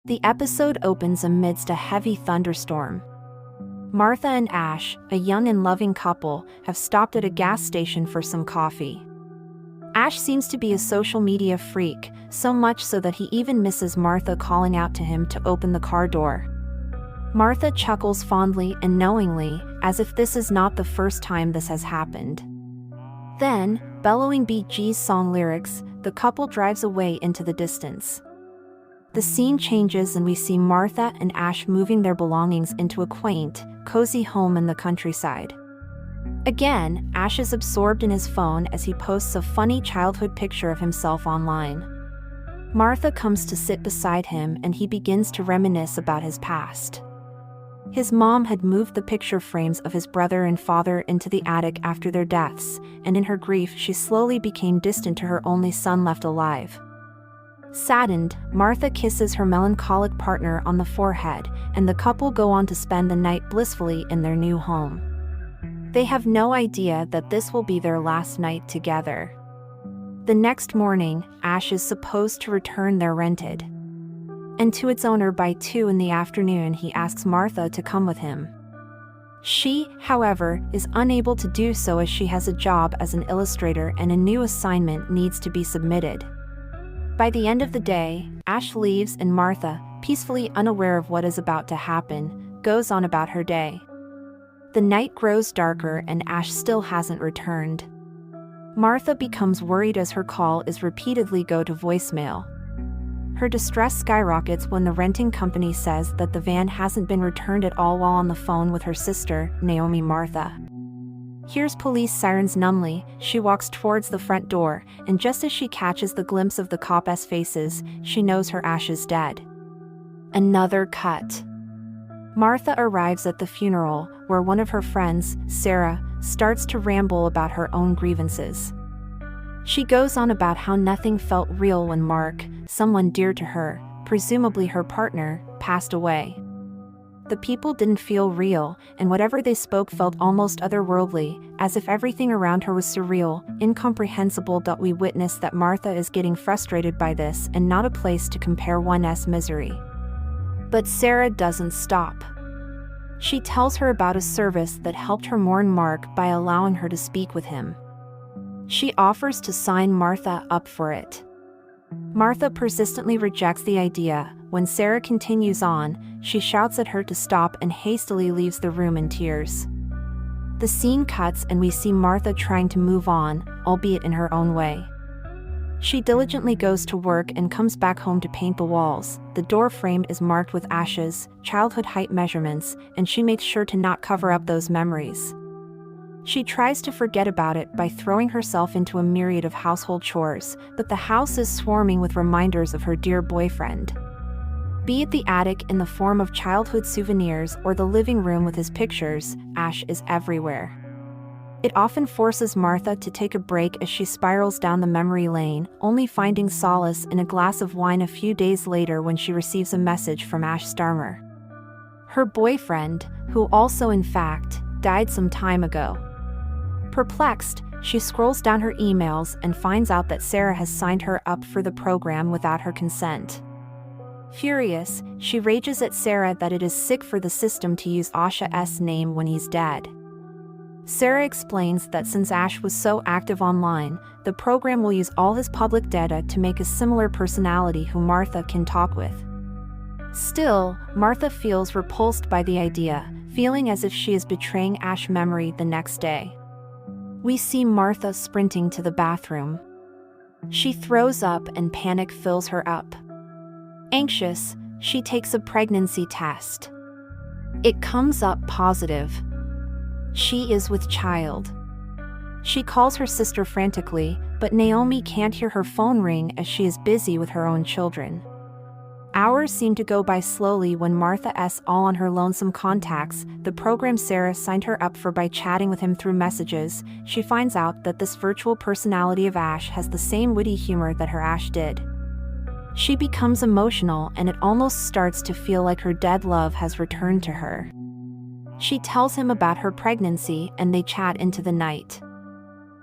The episode opens amidst a heavy thunderstorm. Martha and Ash, a young and loving couple, have stopped at a gas station for some coffee. Ash seems to be a social media freak, so much so that he even misses Martha calling out to him to open the car door. Martha chuckles fondly and knowingly, as if this is not the first time this has happened. Then, bellowing Bee Gees song lyrics, the couple drives away into the distance. The scene changes and we see Martha and Ash moving their belongings into a quaint, cozy home in the countryside. Again, Ash is absorbed in his phone as he posts a funny childhood picture of himself online. Martha comes to sit beside him and he begins to reminisce about his past. His mom had moved the picture frames of his brother and father into the attic after their deaths, and in her grief she slowly became distant to her only son left alive. Saddened, Martha kisses her melancholic partner on the forehead, and the couple go on to spend the night blissfully in their new home. They have no idea that this will be their last night together. The next morning, Ash is supposed to return their rented and to its owner by 2 in the afternoon. He asks Martha to come with him. She, however, is unable to do so as she has a job as an illustrator and a new assignment needs to be submitted. By the end of the day, Ash leaves and Martha, peacefully unaware of what is about to happen, goes on about her day. The night grows darker and Ash still hasn't returned. Martha becomes worried as her call is repeatedly go to voicemail. Her distress skyrockets when the renting company says that the van hasn't been returned at all while on the phone with her sister, Naomi. Martha hears police sirens numbly. She walks towards the front door, and just as she catches the glimpse of the cops' faces, she knows her Ash is dead. Another cut. Martha arrives at the funeral, where one of her friends, Sarah, starts to ramble about her own grievances. She goes on about how nothing felt real when Mark, someone dear to her, presumably her partner, passed away. The people didn't feel real, and whatever they spoke felt almost otherworldly, as if everything around her was surreal, incomprehensible. We witness that Martha is getting frustrated by this and not a place to compare one's misery. But Sarah doesn't stop. She tells her about a service that helped her mourn Mark by allowing her to speak with him. She offers to sign Martha up for it. Martha persistently rejects the idea. When Sarah continues on, she shouts at her to stop and hastily leaves the room in tears. The scene cuts and we see Martha trying to move on, albeit in her own way. She diligently goes to work and comes back home to paint the walls. The door frame is marked with Ash's childhood height measurements, and she makes sure to not cover up those memories. She tries to forget about it by throwing herself into a myriad of household chores, but the house is swarming with reminders of her dear boyfriend. Be it the attic in the form of childhood souvenirs or the living room with his pictures, Ash is everywhere. It often forces Martha to take a break as she spirals down the memory lane, only finding solace in a glass of wine a few days later when she receives a message from Ash Starmer, her boyfriend, who also in fact, died some time ago. Perplexed, she scrolls down her emails and finds out that Sarah has signed her up for the program without her consent. Furious, she rages at Sarah that it is sick for the system to use Ash's name when he's dead. Sarah explains that since Ash was so active online, the program will use all his public data to make a similar personality who Martha can talk with. Still, Martha feels repulsed by the idea, feeling as if she is betraying Ash's memory the next day. We see Martha sprinting to the bathroom. She throws up and panic fills her up. Anxious, she takes a pregnancy test. It comes up positive. She is with child. She calls her sister frantically, but Naomi can't hear her phone ring as she is busy with her own children. Hours seem to go by slowly when Martha's all on her lonesome contacts the program Sarah signed her up for by chatting with him through messages. She finds out that this virtual personality of Ash has the same witty humor that her Ash did. She becomes emotional and it almost starts to feel like her dead love has returned to her. She tells him about her pregnancy and they chat into the night.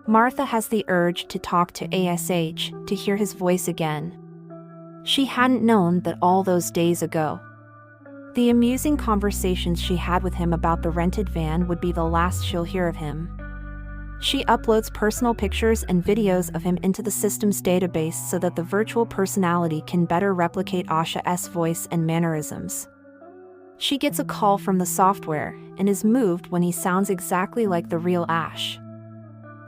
Martha has the urge to talk to Ash, to hear his voice again. She hadn't known that all those days ago. The amusing conversations she had with him about the rented van would be the last she'll hear of him. She uploads personal pictures and videos of him into the system's database so that the virtual personality can better replicate Asha's voice and mannerisms. She gets a call from the software and is moved when he sounds exactly like the real Ash.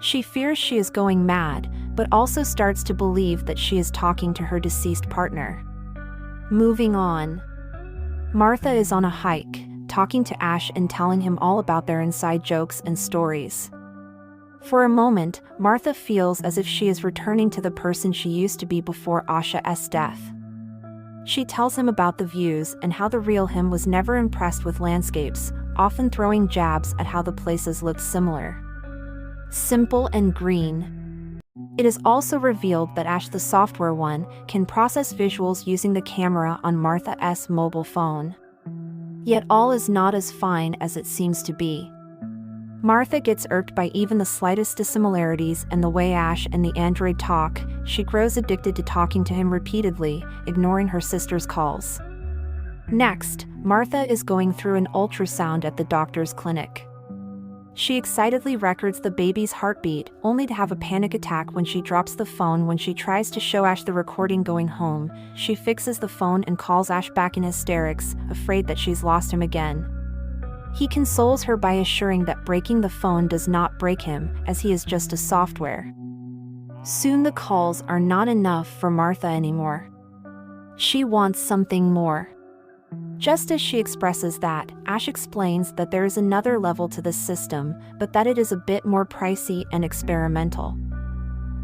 She fears she is going mad, but also starts to believe that she is talking to her deceased partner. Moving on. Martha is on a hike, talking to Ash and telling him all about their inside jokes and stories. For a moment, Martha feels as if she is returning to the person she used to be before Asha's death. She tells him about the views and how the real him was never impressed with landscapes, often throwing jabs at how the places looked similar. Simple and green. It is also revealed that Ash the software one can process visuals using the camera on Martha's mobile phone. Yet all is not as fine as it seems to be. Martha gets irked by even the slightest dissimilarities in the way Ash and the android talk. She grows addicted to talking to him repeatedly, ignoring her sister's calls. Next, Martha is going through an ultrasound at the doctor's clinic. She excitedly records the baby's heartbeat, only to have a panic attack when she drops the phone. When she tries to show Ash the recording going home, she fixes the phone and calls Ash back in hysterics, afraid that she's lost him again. He consoles her by assuring that breaking the phone does not break him, as he is just a software. Soon the calls are not enough for Martha anymore. She wants something more. Just as she expresses that, Ash explains that there is another level to this system, but that it is a bit more pricey and experimental.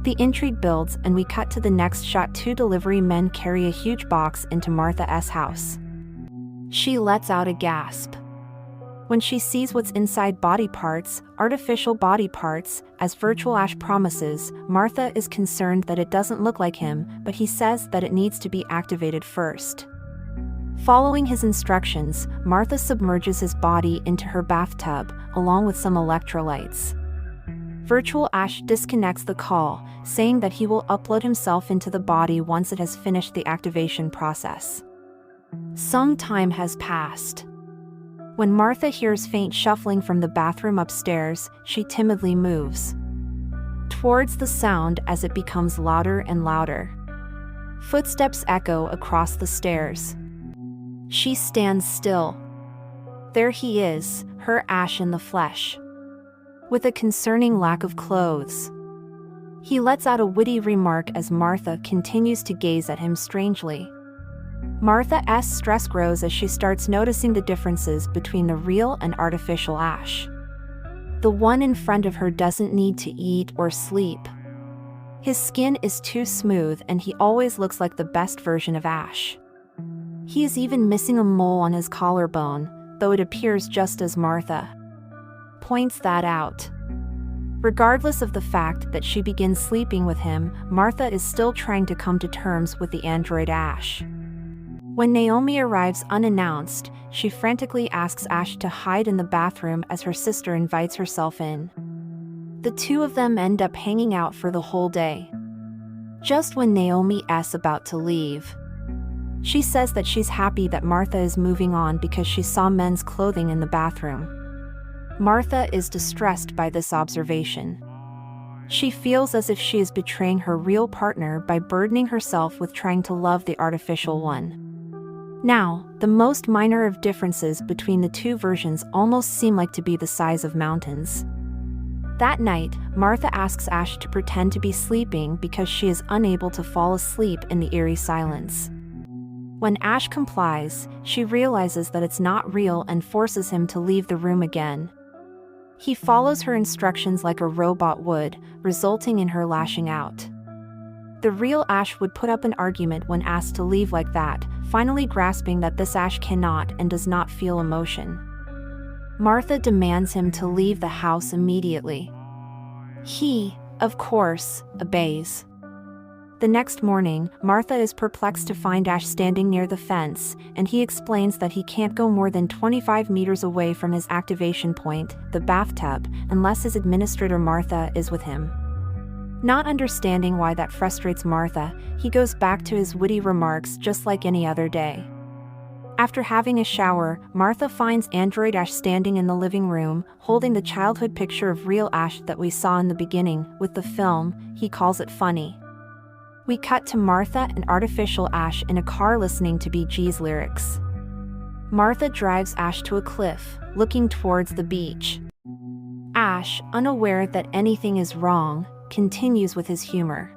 The intrigue builds and we cut to the next shot. Two delivery men carry a huge box into Martha's house. She lets out a gasp. When she sees what's inside body parts, artificial body parts, as virtual Ash promises, Martha is concerned that it doesn't look like him, but he says that it needs to be activated first. Following his instructions, Martha submerges his body into her bathtub, along with some electrolytes. Virtual Ash disconnects the call, saying that he will upload himself into the body once it has finished the activation process. Some time has passed. When Martha hears faint shuffling from the bathroom upstairs, she timidly moves towards the sound as it becomes louder and louder. Footsteps echo across the stairs. She stands still. There he is, her Ash in the flesh, with a concerning lack of clothes. He lets out a witty remark as Martha continues to gaze at him strangely. Martha's stress grows as she starts noticing the differences between the real and artificial Ash. The one in front of her doesn't need to eat or sleep. His skin is too smooth and he always looks like the best version of Ash. He is even missing a mole on his collarbone, though it appears just as Martha points that out. Regardless of the fact that she begins sleeping with him, Martha is still trying to come to terms with the android Ash. When Naomi arrives unannounced, she frantically asks Ash to hide in the bathroom as her sister invites herself in. The two of them end up hanging out for the whole day. Just when Naomi is about to leave, she says that she's happy that Martha is moving on because she saw men's clothing in the bathroom. Martha is distressed by this observation. She feels as if she is betraying her real partner by burdening herself with trying to love the artificial one. Now, the most minor of differences between the two versions almost seem like to be the size of mountains. That night, Martha asks Ash to pretend to be sleeping because she is unable to fall asleep in the eerie silence. When Ash complies, she realizes that it's not real and forces him to leave the room again. He follows her instructions like a robot would, resulting in her lashing out. The real Ash would put up an argument when asked to leave like that, finally grasping that this Ash cannot and does not feel emotion. Martha demands him to leave the house immediately. He, of course, obeys. The next morning, Martha is perplexed to find Ash standing near the fence, and he explains that he can't go more than 25 meters away from his activation point, the bathtub, unless his administrator Martha is with him. Not understanding why that frustrates Martha, he goes back to his witty remarks just like any other day. After having a shower, Martha finds Android Ash standing in the living room, holding the childhood picture of real Ash that we saw in the beginning. With the film, he calls it funny. We cut to Martha and artificial Ash in a car listening to Bee Gees lyrics. Martha drives Ash to a cliff, looking towards the beach. Ash, unaware that anything is wrong, continues with his humor.